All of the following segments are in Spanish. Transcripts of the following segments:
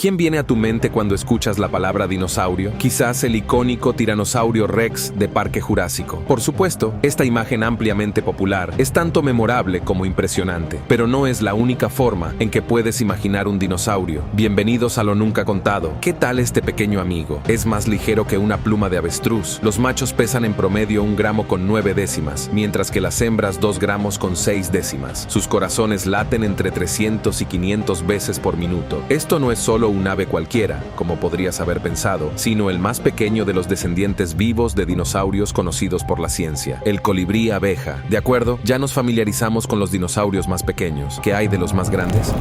¿Quién viene a tu mente cuando escuchas la palabra dinosaurio? Quizás el icónico Tiranosaurio Rex de Parque Jurásico. Por supuesto, esta imagen ampliamente popular es tanto memorable como impresionante, pero no es la única forma en que puedes imaginar un dinosaurio. Bienvenidos a lo nunca contado. ¿Qué tal este pequeño amigo? Es más ligero que una pluma de avestruz. Los machos pesan en promedio 1 gramo con 9 décimas, mientras que las hembras 2 gramos con 6 décimas. Sus corazones laten entre 300 y 500 veces por minuto. Esto no es solo un ave cualquiera, como podrías haber pensado, sino el más pequeño de los descendientes vivos de dinosaurios conocidos por la ciencia, el colibrí abeja. ¿De acuerdo? Ya nos familiarizamos con los dinosaurios más pequeños. ¿Qué hay de los más grandes?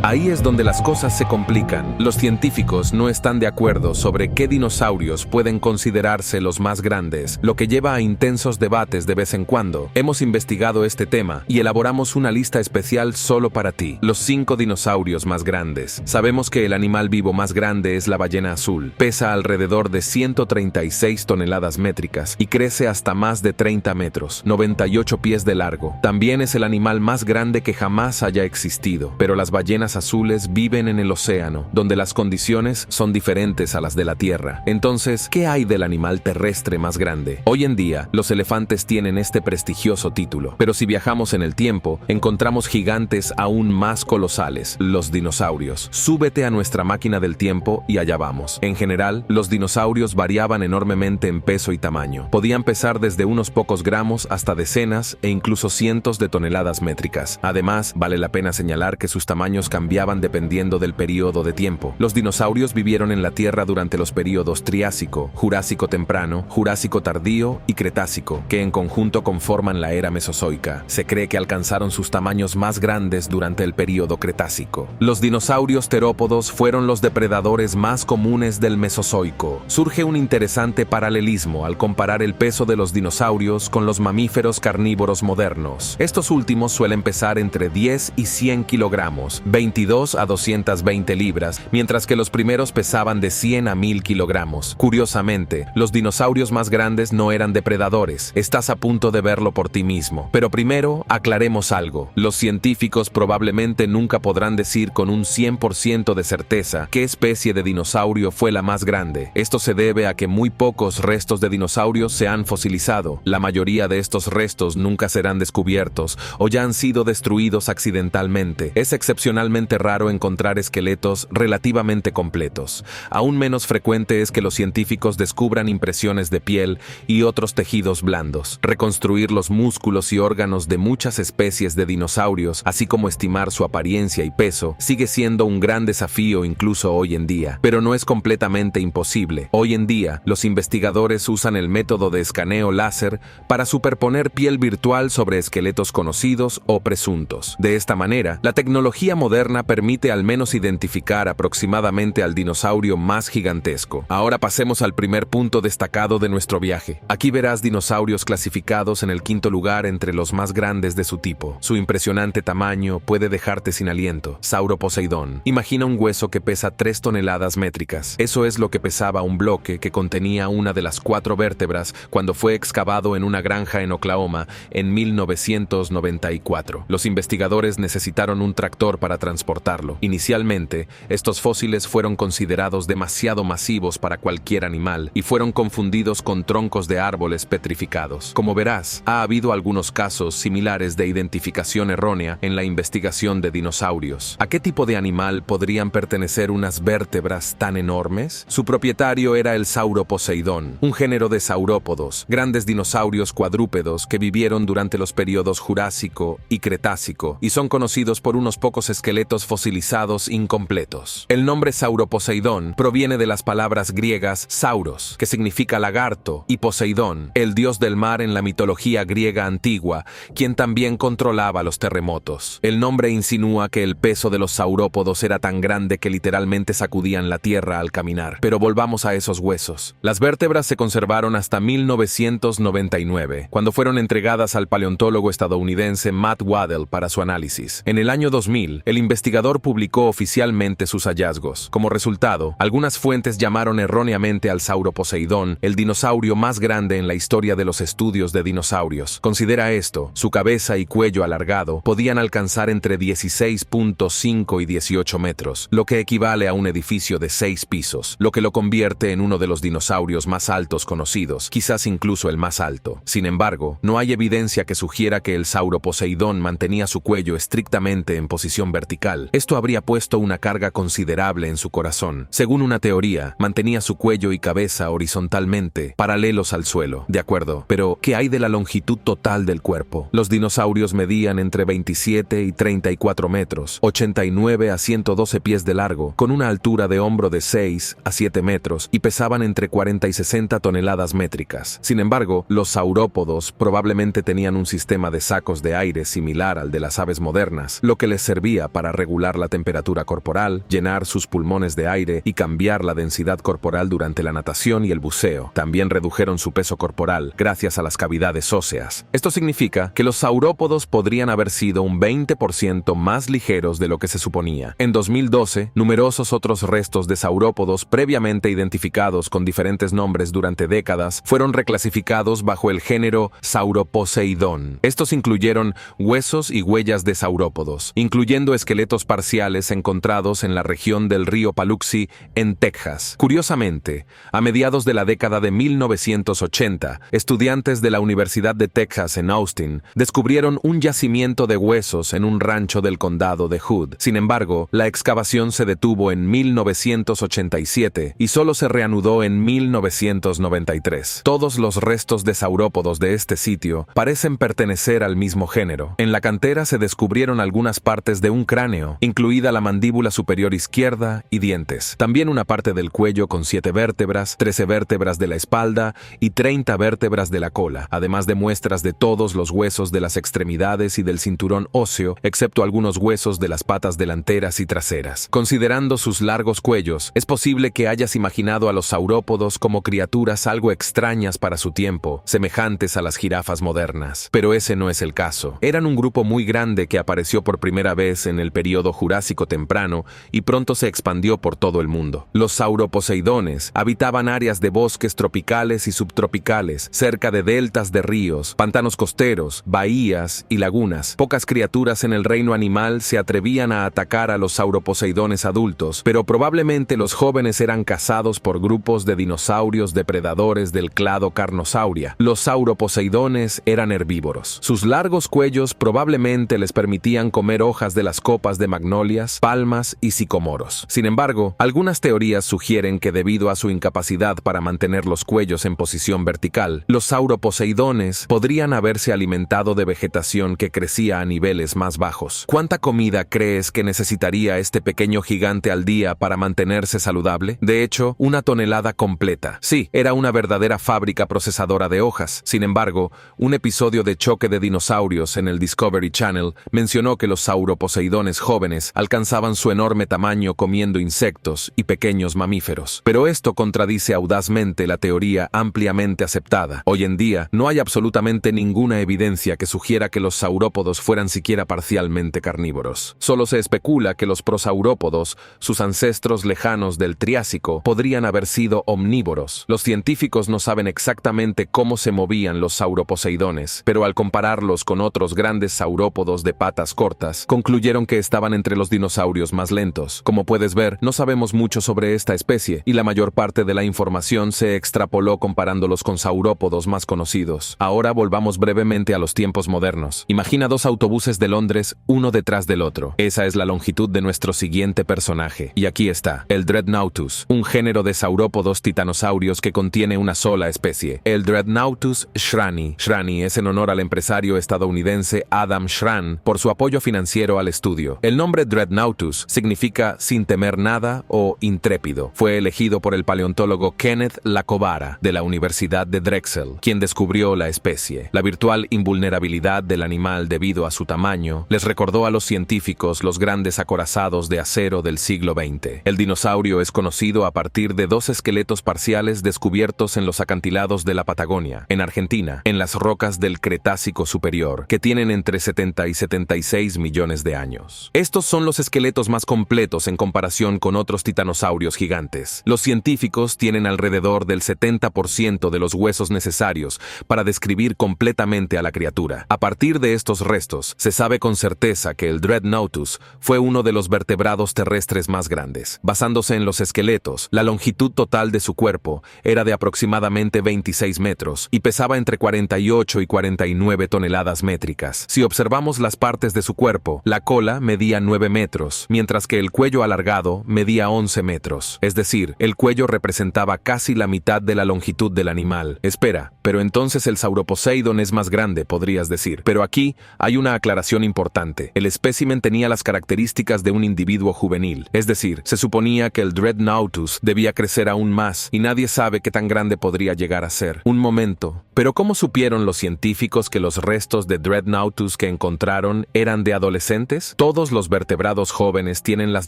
Ahí es donde las cosas se complican. Los científicos no están de acuerdo sobre qué dinosaurios pueden considerarse los más grandes, lo que lleva a intensos debates de vez en cuando. Hemos investigado este tema y elaboramos una lista especial solo para ti. Los 5 dinosaurios más grandes. Sabemos que el animal vivo más grande es la ballena azul. Pesa alrededor de 136 toneladas métricas y crece hasta más de 30 metros, 98 pies de largo. También es el animal más grande que jamás haya existido, pero las ballenas azules viven en el océano, donde las condiciones son diferentes a las de la Tierra. Entonces, ¿qué hay del animal terrestre más grande? Hoy en día, los elefantes tienen este prestigioso título, pero si viajamos en el tiempo, encontramos gigantes aún más colosales, los dinosaurios. Súbete a nuestra máquina del tiempo y allá vamos. En general, los dinosaurios variaban enormemente en peso y tamaño. Podían pesar desde unos pocos gramos hasta decenas e incluso cientos de toneladas métricas. Además, vale la pena señalar que sus tamaños cambiaban dependiendo del período de tiempo. Los dinosaurios vivieron en la Tierra durante los períodos Triásico, Jurásico temprano, Jurásico tardío y Cretácico, que en conjunto conforman la era Mesozoica. Se cree que alcanzaron sus tamaños más grandes durante el período Cretácico. Los dinosaurios terópodos fueron los depredadores más comunes del Mesozoico. Surge un interesante paralelismo al comparar el peso de los dinosaurios con los mamíferos carnívoros modernos. Estos últimos suelen pesar entre 10 y 100 kilogramos, 22 a 220 libras, mientras que los primeros pesaban de 100 a 1000 kilogramos. Curiosamente, los dinosaurios más grandes no eran depredadores. Estás a punto de verlo por ti mismo. Pero primero, aclaremos algo. Los científicos probablemente nunca podrán decir con un 100% de certeza qué especie de dinosaurio fue la más grande. Esto se debe a que muy pocos restos de dinosaurios se han fosilizado. La mayoría de estos restos nunca serán descubiertos o ya han sido destruidos accidentalmente. Es excepcionalmente raro encontrar esqueletos relativamente completos. Aún menos frecuente es que los científicos descubran impresiones de piel y otros tejidos blandos. Reconstruir los músculos y órganos de muchas especies de dinosaurios, así como estimar su apariencia y peso, sigue siendo un gran desafío incluso hoy en día, pero no es completamente imposible. Hoy en día, los investigadores usan el método de escaneo láser para superponer piel virtual sobre esqueletos conocidos o presuntos. De esta manera, la tecnología moderna permite al menos identificar aproximadamente al dinosaurio más gigantesco. Ahora pasemos al primer punto destacado de nuestro viaje. Aquí verás dinosaurios clasificados en el 5º lugar entre los más grandes de su tipo. Su impresionante tamaño puede dejarte sin aliento. Sauroposeidón. Imagina un hueso que pesa 3 toneladas métricas. Eso es lo que pesaba un bloque que contenía una de las 4 vértebras cuando fue excavado en una granja en Oklahoma en 1994. Los investigadores necesitaron un tractor para transportarlo. Inicialmente, estos fósiles fueron considerados demasiado masivos para cualquier animal y fueron confundidos con troncos de árboles petrificados. Como verás, ha habido algunos casos similares de identificación errónea en la investigación de dinosaurios. ¿A qué tipo de animal podrían pertenecer unas vértebras tan enormes? Su propietario era el Sauroposeidón, un género de saurópodos, grandes dinosaurios cuadrúpedos que vivieron durante los periodos Jurásico y Cretácico y son conocidos por unos pocos esqueletos fosilizados incompletos. El nombre Sauroposeidón proviene de las palabras griegas sauros, que significa lagarto, y Poseidón, el dios del mar en la mitología griega antigua, quien también controlaba los terremotos. El nombre insinúa que el peso de los saurópodos era tan grande que literalmente sacudían la tierra al caminar. Pero volvamos a esos huesos. Las vértebras se conservaron hasta 1999, cuando fueron entregadas al paleontólogo estadounidense Matt Waddell para su análisis. En el año 2000, el investigador investigador publicó oficialmente sus hallazgos. Como resultado, algunas fuentes llamaron erróneamente al Sauroposeidón el dinosaurio más grande en la historia de los estudios de dinosaurios. Considera esto: su cabeza y cuello alargado podían alcanzar entre 16.5 y 18 metros, lo que equivale a un edificio de 6 pisos, lo que lo convierte en uno de los dinosaurios más altos conocidos, quizás incluso el más alto. Sin embargo, no hay evidencia que sugiera que el Sauroposeidón mantenía su cuello estrictamente en posición vertical. Esto habría puesto una carga considerable en su corazón. Según una teoría, mantenía su cuello y cabeza horizontalmente, paralelos al suelo. De acuerdo, pero ¿qué hay de la longitud total del cuerpo? Los dinosaurios medían entre 27 y 34 metros, 89 a 112 pies de largo, con una altura de hombro de 6 a 7 metros y pesaban entre 40 y 60 toneladas métricas. Sin embargo, los saurópodos probablemente tenían un sistema de sacos de aire similar al de las aves modernas, lo que les servía para regular la temperatura corporal, llenar sus pulmones de aire y cambiar la densidad corporal durante la natación y el buceo. También redujeron su peso corporal gracias a las cavidades óseas. Esto significa que los saurópodos podrían haber sido un 20% más ligeros de lo que se suponía. En 2012, numerosos otros restos de saurópodos previamente identificados con diferentes nombres durante décadas fueron reclasificados bajo el género Sauroposeidón. Estos incluyeron huesos y huellas de saurópodos, incluyendo esqueletos parciales encontrados en la región del río Paluxy, en Texas. Curiosamente, a mediados de la década de 1980, estudiantes de la Universidad de Texas en Austin descubrieron un yacimiento de huesos en un rancho del condado de Hood. Sin embargo, la excavación se detuvo en 1987 y solo se reanudó en 1993. Todos los restos de saurópodos de este sitio parecen pertenecer al mismo género. En la cantera se descubrieron algunas partes de un cráneo, incluida la mandíbula superior izquierda y dientes. También una parte del cuello con 7 vértebras, 13 vértebras de la espalda y 30 vértebras de la cola, además de muestras de todos los huesos de las extremidades y del cinturón óseo, excepto algunos huesos de las patas delanteras y traseras. Considerando sus largos cuellos, es posible que hayas imaginado a los saurópodos como criaturas algo extrañas para su tiempo, semejantes a las jirafas modernas. Pero ese no es el caso. Eran un grupo muy grande que apareció por primera vez en el período Jurásico temprano y pronto se expandió por todo el mundo. Los sauroposeidones habitaban áreas de bosques tropicales y subtropicales, cerca de deltas de ríos, pantanos costeros, bahías y lagunas. Pocas criaturas en el reino animal se atrevían a atacar a los sauroposeidones adultos, pero probablemente los jóvenes eran cazados por grupos de dinosaurios depredadores del clado Carnosauria. Los sauroposeidones eran herbívoros. Sus largos cuellos probablemente les permitían comer hojas de las copas de magnolias, palmas y sicomoros. Sin embargo, algunas teorías sugieren que debido a su incapacidad para mantener los cuellos en posición vertical, los sauroposeidones podrían haberse alimentado de vegetación que crecía a niveles más bajos. ¿Cuánta comida crees que necesitaría este pequeño gigante al día para mantenerse saludable? De hecho, 1 tonelada completa. Sí, era una verdadera fábrica procesadora de hojas. Sin embargo, un episodio de Choque de Dinosaurios en el Discovery Channel mencionó que los sauroposeidones jóvenes alcanzaban su enorme tamaño comiendo insectos y pequeños mamíferos. Pero esto contradice audazmente la teoría ampliamente aceptada. Hoy en día, no hay absolutamente ninguna evidencia que sugiera que los saurópodos fueran siquiera parcialmente carnívoros. Solo se especula que los prosaurópodos, sus ancestros lejanos del Triásico, podrían haber sido omnívoros. Los científicos no saben exactamente cómo se movían los sauroposeidones, pero al compararlos con otros grandes saurópodos de patas cortas, concluyeron que estaban entre los dinosaurios más lentos. Como puedes ver, no sabemos mucho sobre esta especie, y la mayor parte de la información se extrapoló comparándolos con saurópodos más conocidos. Ahora volvamos brevemente a los tiempos modernos. Imagina 2 autobuses de Londres, uno detrás del otro. Esa es la longitud de nuestro siguiente personaje. Y aquí está, el Dreadnoughtus, un género de saurópodos titanosaurios que contiene una sola especie, el Dreadnoughtus shrani. Shrani es en honor al empresario estadounidense Adam Schran por su apoyo financiero al estudio. El nombre Dreadnoughtus significa sin temer nada o intrépido. Fue elegido por el paleontólogo Kenneth Lacovara de la Universidad de Drexel, quien descubrió la especie. La virtual invulnerabilidad del animal debido a su tamaño les recordó a los científicos los grandes acorazados de acero del siglo XX. El dinosaurio es conocido a partir de 2 esqueletos parciales descubiertos en los acantilados de la Patagonia, en Argentina, en las rocas del Cretácico superior, que tienen entre 70 y 76 millones de años. Estos son los esqueletos más completos en comparación con otros titanosaurios gigantes. Los científicos tienen alrededor del 70% de los huesos necesarios para describir completamente a la criatura. A partir de estos restos, se sabe con certeza que el Dreadnoughtus fue uno de los vertebrados terrestres más grandes. Basándose en los esqueletos, la longitud total de su cuerpo era de aproximadamente 26 metros y pesaba entre 48 y 49 toneladas métricas. Si observamos las partes de su cuerpo, la cola medía 9 metros, mientras que el cuello alargado medía 11 metros. Es decir, el cuello representaba casi la mitad de la longitud del animal. Espera, pero entonces el Sauroposeidon es más grande, podrías decir. Pero aquí hay una aclaración importante. El espécimen tenía las características de un individuo juvenil. Es decir, se suponía que el Dreadnoughtus debía crecer aún más y nadie sabe qué tan grande podría llegar a ser. Un momento. ¿Pero cómo supieron los científicos que los restos de Dreadnoughtus que encontraron eran de adolescentes? Todos los vertebrados jóvenes tienen las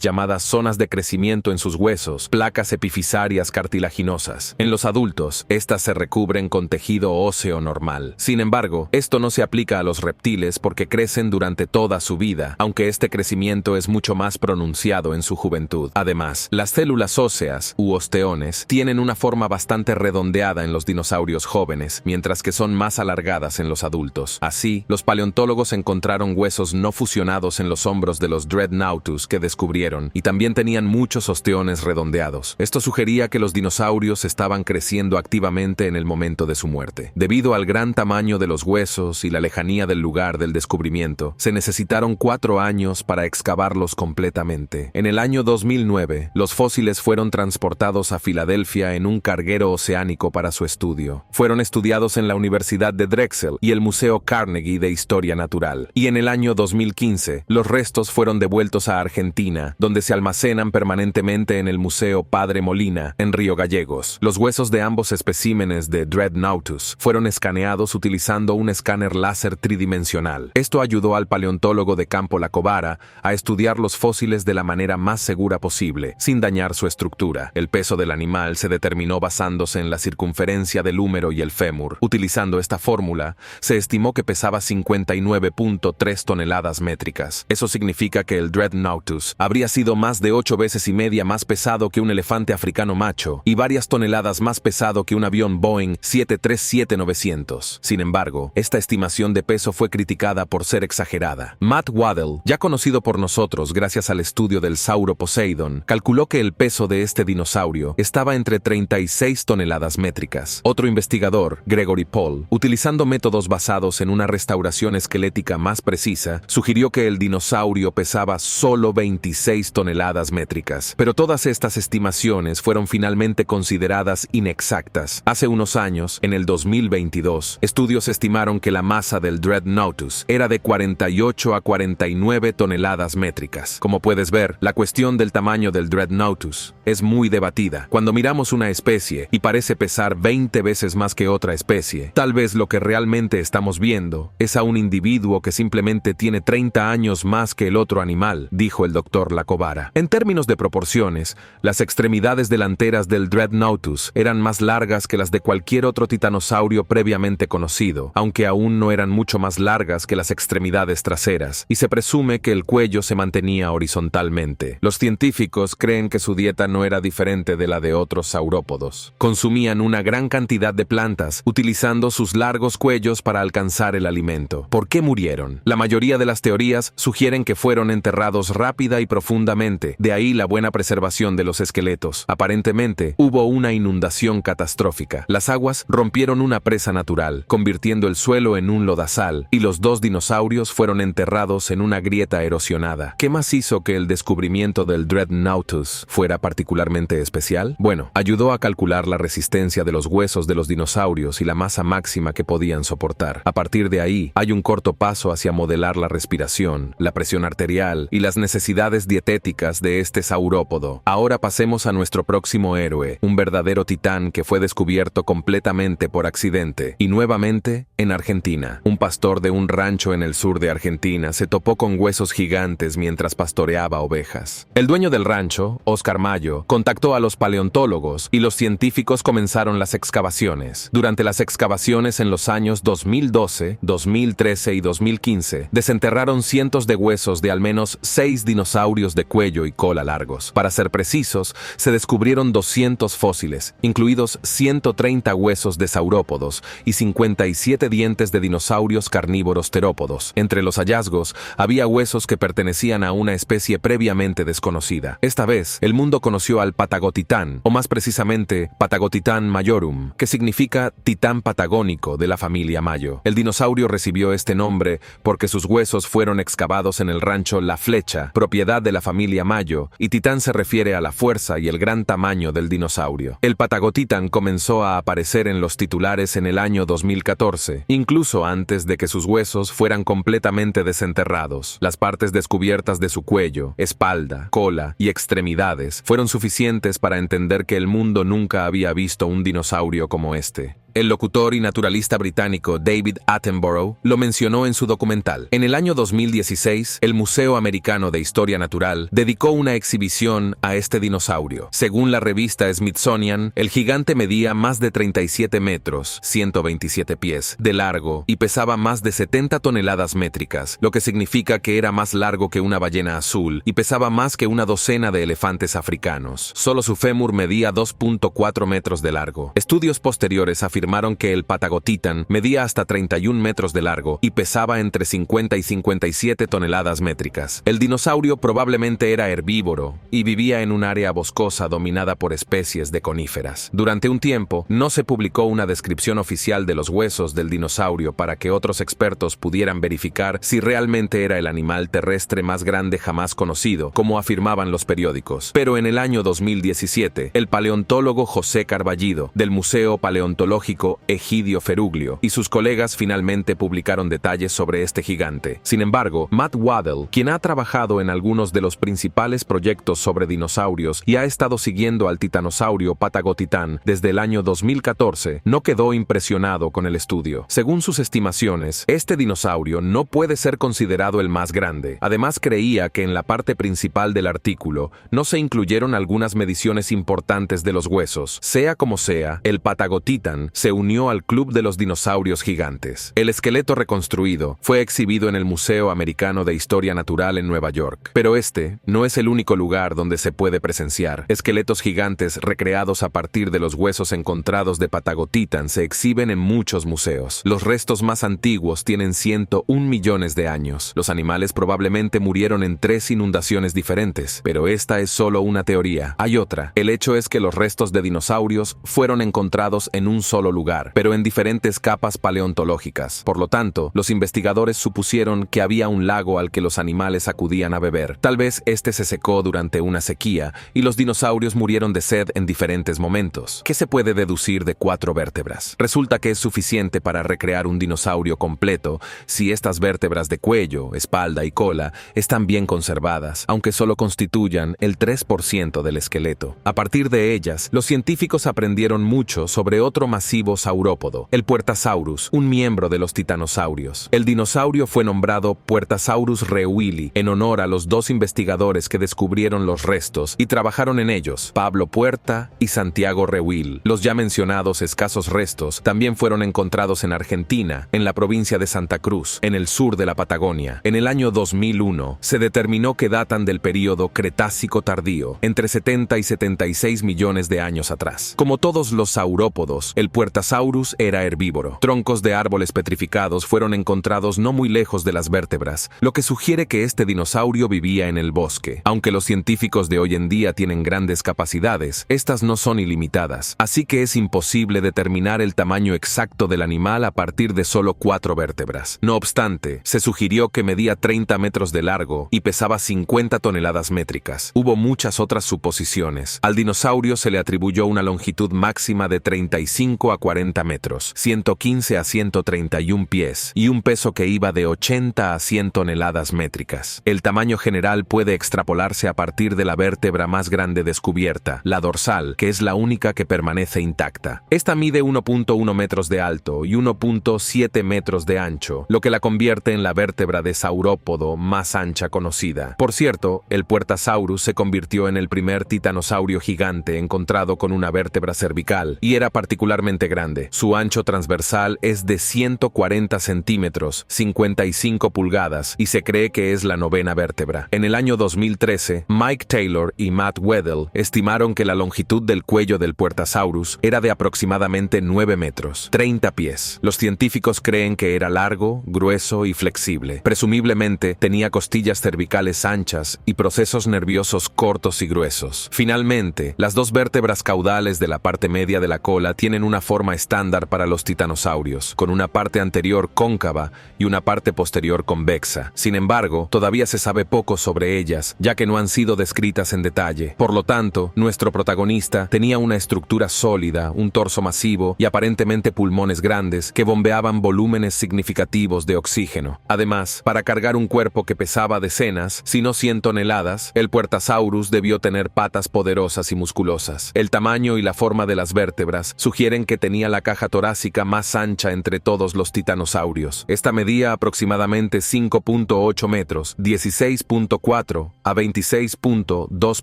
llamadas zonas de crecimiento en sus huesos, placas epifisarias cartilaginosas. En los adultos, estas se recubren con tejido óseo normal. Sin embargo, esto no se aplica a los reptiles porque crecen durante toda su vida, aunque este crecimiento es mucho más pronunciado en su juventud. Además, las células óseas, u osteones, tienen una forma bastante redondeada en los dinosaurios jóvenes, mientras que son más alargadas en los adultos. Así, los paleontólogos encontraron huesos no fusionados en los hombros de los Dreadnoughtus que descubrieron, y también tenían muchos osteones redondeados. Esto sugería que los dinosaurios estaban creciendo activamente en el momento de su muerte. Debido al gran tamaño de los huesos y la lejanía del lugar del descubrimiento, se necesitaron 4 años para excavarlos completamente. En el año 2009, los fósiles fueron transportados a Filadelfia en un carguero oceánico para su estudio. Fueron estudiados en la Universidad de Drexel y el Museo Carnegie de Historia Natural. Y en el año 2015, los restos fueron devueltos a Argentina, donde se almacenan permanentemente en el Museo Padre Molina, en Río Gallegos. Los huesos de ambos especímenes de Dreadnoughtus fueron escaneados utilizando un escáner láser tridimensional. Esto ayudó al paleontólogo de campo Lacovara a estudiar los fósiles de la manera más segura posible, sin dañar su estructura. El peso del animal se determinó basándose en la circunferencia del húmero y el fémur. Utilizando esta fórmula, se estimó que pesaba 59.3 toneladas métricas. Eso significa que el Dreadnoughtus habría sido más de 8 veces y media más pesado que un elefante africano macho y varias toneladas más pesado que un avión Boeing 737-900. Sin embargo, esta estimación de peso fue criticada por ser exagerada. Matt Waddell, ya conocido por nosotros gracias al estudio del Sauroposeidon, calculó que el peso de este dinosaurio estaba entre 36 toneladas métricas. Otro investigador, Gregory Paul, utilizando métodos basados en una restauración esquelética más precisa, sugirió que el dinosaurio pesaba solo 26 toneladas métricas. Pero todas estas estimaciones fueron finalmente consideradas inexactas. Hace unos años, en el 2022, estudios estimaron que la masa del Dreadnoughtus era de 48 a 49 toneladas métricas. Como puedes ver, la cuestión del tamaño del Dreadnoughtus es muy debatida. Cuando miramos una especie y parece pesar 20 veces más que otra especie, tal vez lo que realmente estamos viendo es a un individuo que simplemente tiene 30 años más que el otro animal, dijo el Dr. Lacovara. En términos de proporciones, las extremidades delanteras del Dreadnoughtus eran más largas que las de cualquier otro titanosaurio previamente conocido, aunque aún no eran mucho más largas que las extremidades traseras, y se presume que el cuello se mantenía horizontalmente. Los científicos creen que su dieta no era diferente de la de otros saurópodos. Consumían una gran cantidad de plantas, utilizando sus largos cuellos para alcanzar el alimento. ¿Por qué murieron? La mayoría de las teorías sugieren que fueron enterrados rápida y profundamente, de ahí la buena preservación de los esqueletos. Aparentemente, hubo una inundación catastrófica. Las aguas rompieron una presa natural, convirtiendo el suelo en un lodazal, y los dos dinosaurios fueron enterrados en una grieta erosionada. ¿Qué más hizo que el descubrimiento del Dreadnoughtus fuera particularmente especial? Bueno, ayudó a calcular la resistencia de los huesos de los dinosaurios y la masa máxima que podían soportar. A partir de ahí, hay un corto paso hacia modelar la respiración, la presión arterial y las necesidades dietéticas de este saurópodo. Ahora pasemos a nuestro próximo héroe, un verdadero titán que fue descubierto completamente por accidente, y nuevamente en Argentina. Un pastor de un rancho en el sur de Argentina se topó con huesos gigantes mientras pastoreaba ovejas. El dueño del rancho, Oscar Mayo, contactó a los paleontólogos y los científicos comenzaron las excavaciones. Durante las excavaciones en los años 2012, 2013 y 2015, desenterraron cientos de huesos huesos de al menos 6 dinosaurios de cuello y cola largos. Para ser precisos, se descubrieron 200 fósiles, incluidos 130 huesos de saurópodos y 57 dientes de dinosaurios carnívoros terópodos. Entre los hallazgos, había huesos que pertenecían a una especie previamente desconocida. Esta vez, el mundo conoció al Patagotitán, o más precisamente, Patagotitán majorum, que significa titán patagónico de la familia Mayo. El dinosaurio recibió este nombre porque sus huesos fueron excavados en el rancho La Flecha, propiedad de la familia Mayo, y titán se refiere a la fuerza y el gran tamaño del dinosaurio. El Patagotitán comenzó a aparecer en los titulares en el año 2014, incluso antes de que sus huesos fueran completamente desenterrados. Las partes descubiertas de su cuello, espalda, cola y extremidades fueron suficientes para entender que el mundo nunca había visto un dinosaurio como este. El locutor y naturalista británico David Attenborough lo mencionó en su documental. En el año 2016, el Museo Americano de Historia Natural dedicó una exhibición a este dinosaurio. Según la revista Smithsonian, el gigante medía más de 37 metros, 127 pies, de largo y pesaba más de 70 toneladas métricas, lo que significa que era más largo que una ballena azul y pesaba más que una docena de elefantes africanos. Solo su fémur medía 2.4 metros de largo. Estudios posteriores afirmaron que el Patagotitán medía hasta 31 metros de largo y pesaba entre 50 y 57 toneladas métricas. El dinosaurio probablemente era herbívoro y vivía en un área boscosa dominada por especies de coníferas. Durante un tiempo, no se publicó una descripción oficial de los huesos del dinosaurio para que otros expertos pudieran verificar si realmente era el animal terrestre más grande jamás conocido, como afirmaban los periódicos. Pero en el año 2017, el paleontólogo José Carballido, del Museo Paleontológico Egidio Feruglio, y sus colegas finalmente publicaron detalles sobre este gigante. Sin embargo, Matt Waddell, quien ha trabajado en algunos de los principales proyectos sobre dinosaurios y ha estado siguiendo al titanosaurio Patagotitán desde el año 2014, no quedó impresionado con el estudio. Según sus estimaciones, este dinosaurio no puede ser considerado el más grande. Además, creía que en la parte principal del artículo no se incluyeron algunas mediciones importantes de los huesos. Sea como sea, el Patagotitán se unió al Club de los Dinosaurios Gigantes. El esqueleto reconstruido fue exhibido en el Museo Americano de Historia Natural en Nueva York. Pero este no es el único lugar donde se puede presenciar. Esqueletos gigantes recreados a partir de los huesos encontrados de Patagotitán se exhiben en muchos museos. Los restos más antiguos tienen 101 millones de años. Los animales probablemente murieron en 3 inundaciones diferentes, pero esta es solo una teoría. Hay otra. El hecho es que los restos de dinosaurios fueron encontrados en un solo lugar, pero en diferentes capas paleontológicas. Por lo tanto, los investigadores supusieron que había un lago al que los animales acudían a beber. Tal vez este se secó durante una sequía y los dinosaurios murieron de sed en diferentes momentos. ¿Qué se puede deducir de 4 vértebras? Resulta que es suficiente para recrear un dinosaurio completo si estas vértebras de cuello, espalda y cola están bien conservadas, aunque solo constituyan el 3% del esqueleto. A partir de ellas, los científicos aprendieron mucho sobre otro masivo saurópodo, el Puertasaurus, un miembro de los titanosaurios. El dinosaurio fue nombrado Puertasaurus reuili en honor a los 2 investigadores que descubrieron los restos y trabajaron en ellos, Pablo Puerta y Santiago Reuil. Los ya mencionados escasos restos también fueron encontrados en Argentina, en la provincia de Santa Cruz, en el sur de la Patagonia. En el año 2001, se determinó que datan del período Cretácico tardío, entre 70 y 76 millones de años atrás. Como todos los saurópodos, el Puertasaurus era herbívoro. Troncos de árboles petrificados fueron encontrados no muy lejos de las vértebras, lo que sugiere que este dinosaurio vivía en el bosque. Aunque los científicos de hoy en día tienen grandes capacidades, estas no son ilimitadas, así que es imposible determinar el tamaño exacto del animal a partir de solo 4 vértebras. No obstante, se sugirió que medía 30 metros de largo y pesaba 50 toneladas métricas. Hubo muchas otras suposiciones. Al dinosaurio se le atribuyó una longitud máxima de 35 a 40 metros, 115 a 131 pies, y un peso que iba de 80 a 100 toneladas métricas. El tamaño general puede extrapolarse a partir de la vértebra más grande descubierta, la dorsal, que es la única que permanece intacta. Esta mide 1.1 metros de alto y 1.7 metros de ancho, lo que la convierte en la vértebra de saurópodo más ancha conocida. Por cierto, el Puertasaurus se convirtió en el primer titanosaurio gigante encontrado con una vértebra cervical, y era particularmente realmente grande. Su ancho transversal es de 140 centímetros, 55 pulgadas, y se cree que es la novena vértebra. En el año 2013, Mike Taylor y Matt Weddell estimaron que la longitud del cuello del Puertasaurus era de aproximadamente 9 metros, 30 pies. Los científicos creen que era largo, grueso y flexible. Presumiblemente tenía costillas cervicales anchas y procesos nerviosos cortos y gruesos. Finalmente, las dos vértebras caudales de la parte media de la cola tienen una forma estándar para los titanosaurios, con una parte anterior cóncava y una parte posterior convexa. Sin embargo, todavía se sabe poco sobre ellas, ya que no han sido descritas en detalle. Por lo tanto, nuestro protagonista tenía una estructura sólida, un torso masivo y aparentemente pulmones grandes que bombeaban volúmenes significativos de oxígeno. Además, para cargar un cuerpo que pesaba decenas, si no 100 toneladas, el Puertasaurus debió tener patas poderosas y musculosas. El tamaño y la forma de las vértebras sugieren que tenía la caja torácica más ancha entre todos los titanosaurios. Esta medía aproximadamente 5.8 metros, 16.4 a 26.2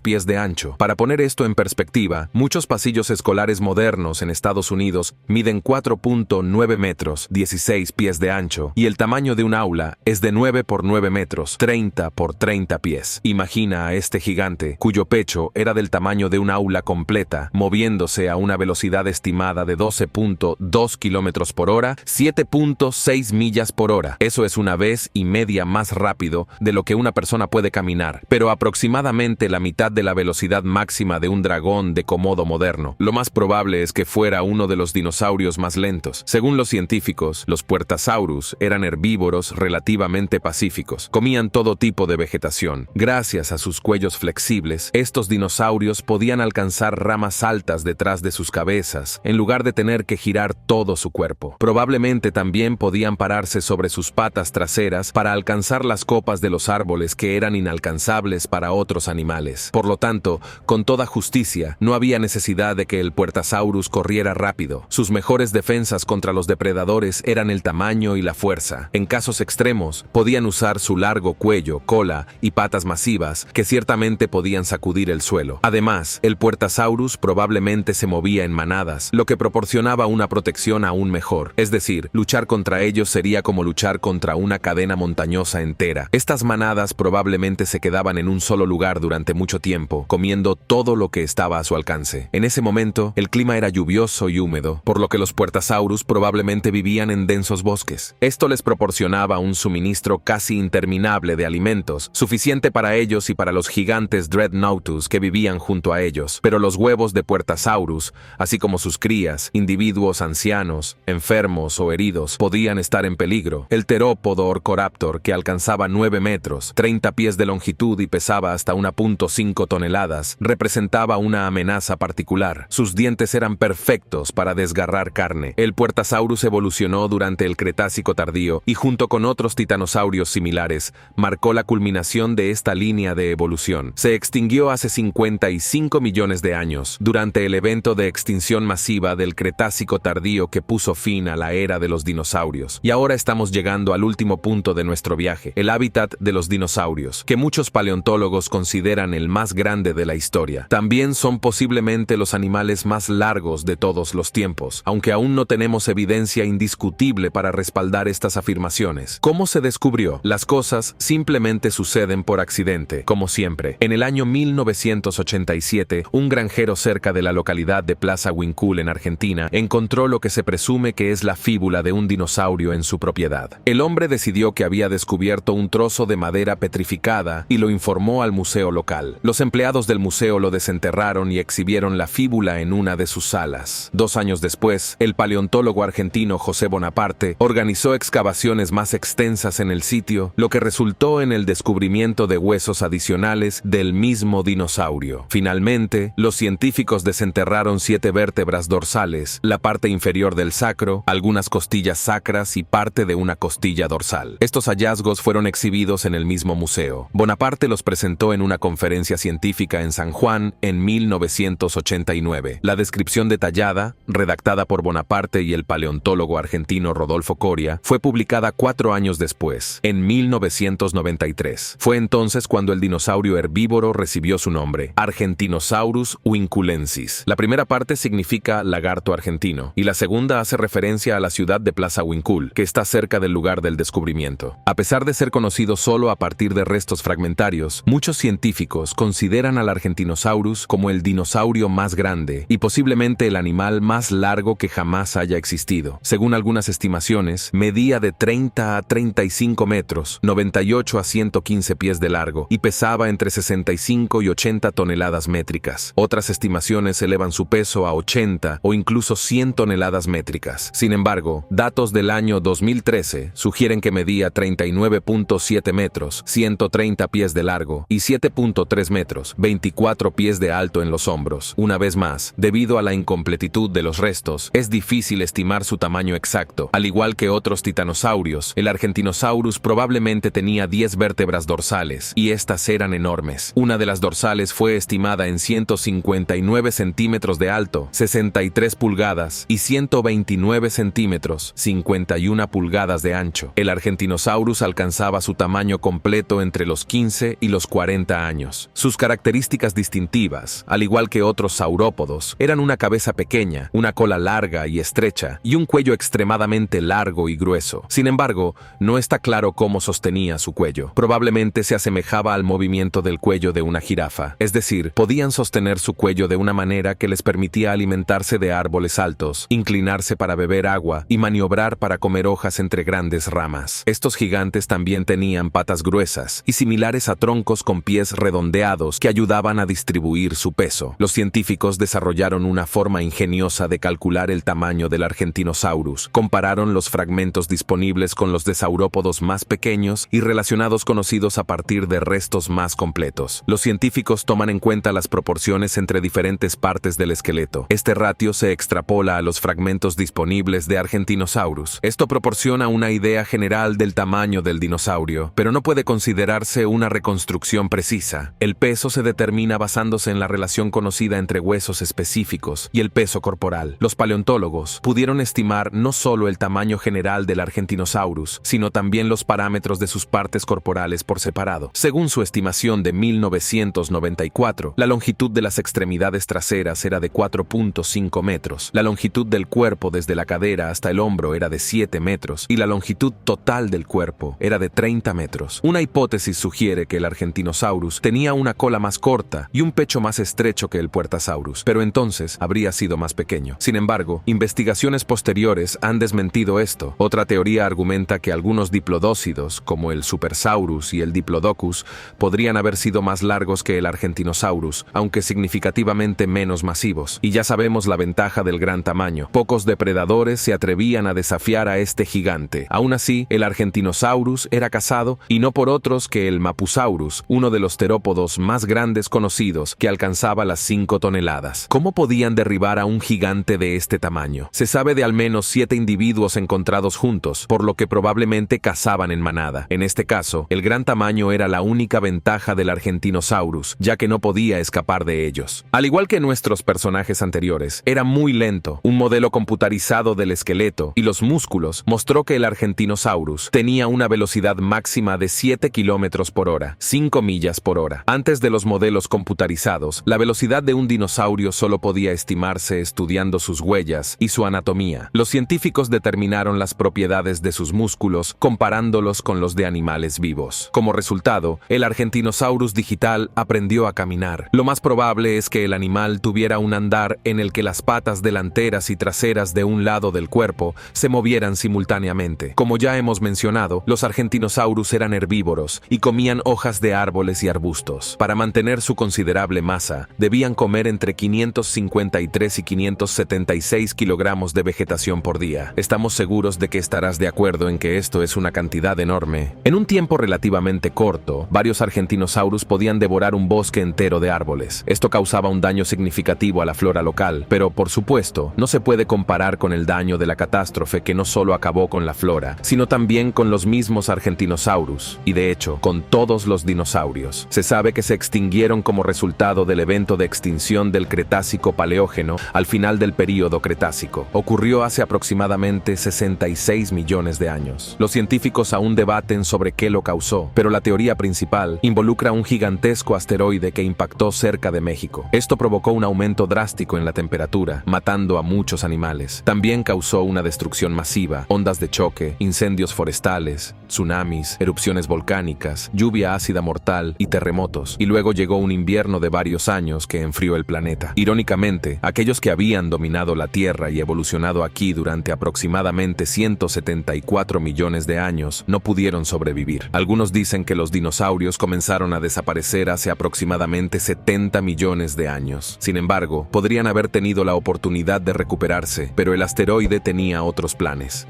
pies de ancho. Para poner esto en perspectiva, muchos pasillos escolares modernos en Estados Unidos miden 4.9 metros, 16 pies de ancho, y el tamaño de un aula es de 9 por 9 metros, 30 por 30 pies. Imagina a este gigante, cuyo pecho era del tamaño de un aula completa, moviéndose a una velocidad estimada de 12.2 kilómetros por hora, 7.6 millas por hora. Eso es una vez y media más rápido de lo que una persona puede caminar, pero aproximadamente la mitad de la velocidad máxima de un dragón de Komodo moderno. Lo más probable es que fuera uno de los dinosaurios más lentos. Según los científicos, los Puertasaurus eran herbívoros relativamente pacíficos. Comían todo tipo de vegetación. Gracias a sus cuellos flexibles, estos dinosaurios podían alcanzar ramas altas detrás de sus cabezas, en lugar de tener que girar todo su cuerpo. Probablemente también podían pararse sobre sus patas traseras para alcanzar las copas de los árboles que eran inalcanzables para otros animales. Por lo tanto, con toda justicia, no había necesidad de que el Puertasaurus corriera rápido. Sus mejores defensas contra los depredadores eran el tamaño y la fuerza. En casos extremos, podían usar su largo cuello, cola y patas masivas que ciertamente podían sacudir el suelo. Además, el Puertasaurus probablemente se movía en manadas, lo que proporcionaba una protección aún mejor. Es decir, luchar contra ellos sería como luchar contra una cadena montañosa entera. Estas manadas probablemente se quedaban en un solo lugar durante mucho tiempo, comiendo todo lo que estaba a su alcance. En ese momento, el clima era lluvioso y húmedo, por lo que los Puertasaurus probablemente vivían en densos bosques. Esto les proporcionaba un suministro casi interminable de alimentos, suficiente para ellos y para los gigantes Dreadnoughtus que vivían junto a ellos. Pero los huevos de Puertasaurus, así como sus crías, individuos ancianos, enfermos o heridos, podían estar en peligro. El terópodo Orcoraptor, que alcanzaba 9 metros, 30 pies de longitud y pesaba hasta 1.5 toneladas, representaba una amenaza particular. Sus dientes eran perfectos para desgarrar carne. El Puertasaurus evolucionó durante el Cretácico tardío y junto con otros titanosaurios similares, marcó la culminación de esta línea de evolución. Se extinguió hace 55 millones de años, durante el evento de extinción masiva del Cretácico tardío que puso fin a la era de los dinosaurios. Y ahora estamos llegando al último punto de nuestro viaje, el hábitat de los dinosaurios, que muchos paleontólogos consideran el más grande de la historia. También son posiblemente los animales más largos de todos los tiempos, aunque aún no tenemos evidencia indiscutible para respaldar estas afirmaciones. ¿Cómo se descubrió? Las cosas simplemente suceden por accidente, como siempre. En el año 1987, un granjero cerca de la localidad de Plaza Huincul en Argentina encontró lo que se presume que es la fíbula de un dinosaurio en su propiedad. El hombre decidió que había descubierto un trozo de madera petrificada y lo informó al museo local. Los empleados del museo lo desenterraron y exhibieron la fíbula en una de sus salas. 2 años después, el paleontólogo argentino José Bonaparte organizó excavaciones más extensas en el sitio, lo que resultó en el descubrimiento de huesos adicionales del mismo dinosaurio. Finalmente, los científicos desenterraron 7 vértebras dorsales, la parte inferior del sacro, algunas costillas sacras y parte de una costilla dorsal. Estos hallazgos fueron exhibidos en el mismo museo. Bonaparte los presentó en una conferencia científica en San Juan en 1989. La descripción detallada, redactada por Bonaparte y el paleontólogo argentino Rodolfo Coria, fue publicada 4 años después, en 1993. Fue entonces cuando el dinosaurio herbívoro recibió su nombre, Argentinosaurus huinculensis. La primera parte significa lagarto descubrimiento argentino, y la segunda hace referencia a la ciudad de Plaza Huincul, que está cerca del lugar del descubrimiento. A pesar de ser conocido solo a partir de restos fragmentarios, muchos científicos consideran al Argentinosaurus como el dinosaurio más grande y posiblemente el animal más largo que jamás haya existido. Según algunas estimaciones, medía de 30 a 35 metros, 98 a 115 pies de largo y pesaba entre 65 y 80 toneladas métricas. Otras estimaciones elevan su peso a 80 o incluso 100 toneladas métricas. Sin embargo, datos del año 2013 sugieren que medía 39.7 metros, 130 pies de largo y 7.3 metros, 24 pies de alto en los hombros. Una vez más, debido a la incompletitud de los restos, es difícil estimar su tamaño exacto. Al igual que otros titanosaurios, el Argentinosaurus probablemente tenía 10 vértebras dorsales, y estas eran enormes. Una de las dorsales fue estimada en 159 centímetros de alto, 63 pulgadas, y 129 centímetros, 51 pulgadas de ancho. El Argentinosaurus alcanzaba su tamaño completo entre los 15 y los 40 años. Sus características distintivas, al igual que otros saurópodos, eran una cabeza pequeña, una cola larga y estrecha, y un cuello extremadamente largo y grueso. Sin embargo, no está claro cómo sostenía su cuello. Probablemente se asemejaba al movimiento del cuello de una jirafa, es decir, podían sostener su cuello de una manera que les permitía alimentarse de árboles altos, inclinarse para beber agua y maniobrar para comer hojas entre grandes ramas. Estos gigantes también tenían patas gruesas y similares a troncos con pies redondeados que ayudaban a distribuir su peso. Los científicos desarrollaron una forma ingeniosa de calcular el tamaño del Argentinosaurus. Compararon los fragmentos disponibles con los de saurópodos más pequeños y relacionados conocidos a partir de restos más completos. Los científicos toman en cuenta las proporciones entre diferentes partes del esqueleto. Este ratio se extrapola a los fragmentos disponibles de Argentinosaurus. Esto proporciona una idea general del tamaño del dinosaurio, pero no puede considerarse una reconstrucción precisa. El peso se determina basándose en la relación conocida entre huesos específicos y el peso corporal. Los paleontólogos pudieron estimar no solo el tamaño general del Argentinosaurus, sino también los parámetros de sus partes corporales por separado. Según su estimación de 1994, la longitud de las extremidades traseras era de 4.5 metros, la longitud del cuerpo desde la cadera hasta el hombro era de 7 metros y la longitud total del cuerpo era de 30 metros. Una hipótesis sugiere que el Argentinosaurus tenía una cola más corta y un pecho más estrecho que el Puertasaurus, pero entonces habría sido más pequeño. Sin embargo, investigaciones posteriores han desmentido esto. Otra teoría argumenta que algunos diplodócidos, como el Supersaurus y el Diplodocus, podrían haber sido más largos que el Argentinosaurus, aunque significativamente menos masivos. Y ya sabemos la ventaja del gran tamaño. Pocos depredadores se atrevían a desafiar a este gigante. Aún así, el Argentinosaurus era cazado, y no por otros que el Mapusaurus, uno de los terópodos más grandes conocidos, que alcanzaba las 5 toneladas. ¿Cómo podían derribar a un gigante de este tamaño? Se sabe de al menos 7 individuos encontrados juntos, por lo que probablemente cazaban en manada. En este caso, el gran tamaño era la única ventaja del Argentinosaurus, ya que no podía escapar de ellos. Al igual que nuestros personajes anteriores, era muy lento. Un modelo computarizado del esqueleto y los músculos mostró que el Argentinosaurus tenía una velocidad máxima de 7 kilómetros por hora, 5 millas por hora. Antes de los modelos computarizados, la velocidad de un dinosaurio solo podía estimarse estudiando sus huellas y su anatomía. Los científicos determinaron las propiedades de sus músculos comparándolos con los de animales vivos. Como resultado, el Argentinosaurus digital aprendió a caminar. Lo más probable es que el animal tuviera un andar en el que las patas delanteras y traseras de un lado del cuerpo se movieran simultáneamente. Como ya hemos mencionado, los Argentinosaurus eran herbívoros y comían hojas de árboles y arbustos. Para mantener su considerable masa, debían comer entre 553 y 576 kilogramos de vegetación por día. Estamos seguros de que estarás de acuerdo en que esto es una cantidad enorme. En un tiempo relativamente corto, varios Argentinosaurus podían devorar un bosque entero de árboles. Esto causaba un daño significativo a la flora local, pero por supuesto, no se puede comparar con el daño de la catástrofe que no solo acabó con la flora, sino también con los mismos Argentinosaurus, y de hecho, con todos los dinosaurios. Se sabe que se extinguieron como resultado del evento de extinción del Cretácico-Paleógeno al final del período Cretácico. Ocurrió hace aproximadamente 66 millones de años. Los científicos aún debaten sobre qué lo causó, pero la teoría principal involucra un gigantesco asteroide que impactó cerca de México. Esto provocó un aumento drástico en la temperatura, matando a muchos animales. También causó una destrucción masiva, ondas de choque, incendios forestales, tsunamis, erupciones volcánicas, lluvia ácida mortal y terremotos. Y luego llegó un invierno de varios años que enfrió el planeta. Irónicamente, aquellos que habían dominado la Tierra y evolucionado aquí durante aproximadamente 174 millones de años no pudieron sobrevivir. Algunos dicen que los dinosaurios comenzaron a desaparecer hace aproximadamente 70 millones de años. Sin embargo, podrían haber tenido la oportunidad de recuperarse, pero el asteroide tenía otros planes.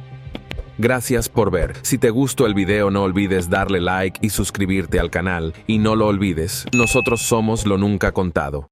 Gracias por ver. Si te gustó el video, no olvides darle like y suscribirte al canal. Y no lo olvides, nosotros somos Lo Nunca Contado.